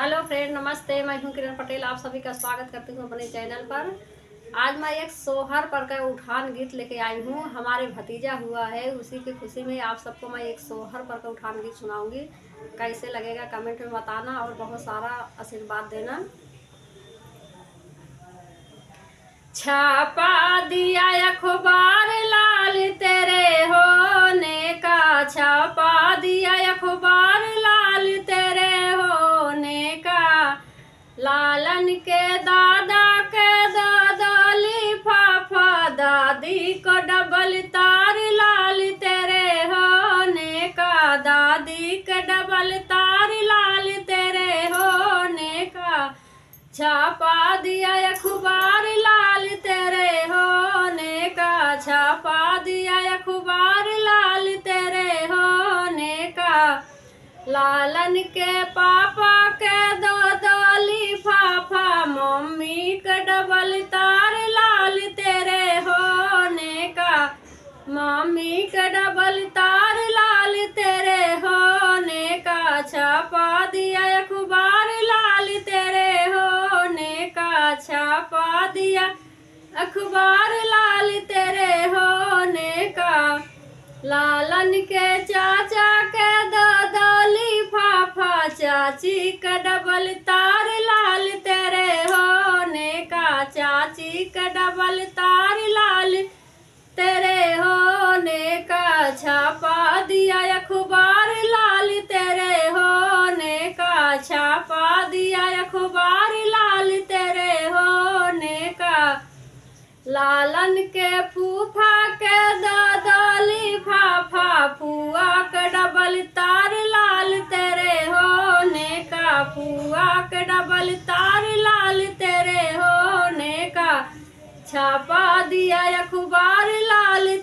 Hello friend, नमस्ते। मैं हूं किरण पटेल। आप सभी का स्वागत करती हूं अपने चैनल पर। आज मैं एक सोहर पर का उठान गीत लेके आई हूं। हमारे भतीजा हुआ है, उसी की खुशी में आप सबको मैं एक सोहर पर का उठान गीत सुनाऊंगी। कैसे लगेगा कमेंट में बताना और बहुत सारा आशीर्वाद देना। छापा दिया अखबार लाल तेरे होने का, छापा दिया अखबार लाल तेरे होने का। लालन के दादा के दादा लिफाफा, दादी को डबल तार लाल तेरे होने का, दादी के डबल तार लाल तेरे होने का। छापा दिया अखबार लाल तेरे होने का, छापा दिया अखबार लाल तेरे होने का। लालन के पापा के दो लिफाफा, मम्मी का डबल तार लाल तेरे होने का, मम्मी का डबल तार लाल तेरे होने का। छापा दिया अखबार लाल तेरे होने का, छापा दिया अखबार लाल तेरे होने का। लालन के चाचा के दादा लिफाफा, चाची का डबल तार लाल तेरे होने का, चाची का डबल तार लाल तेरे होने का। छापा दिया अखबार लाल तेरे होने का, छापा दिया अखबार लाल तेरे होने का। लालन के फूफा के दादा लिफाफा, फुआ का डबल तार लाल तेरे होने का, फुआ का डबल तार लाल तेरे होने का। छापा दिया अखबार लाल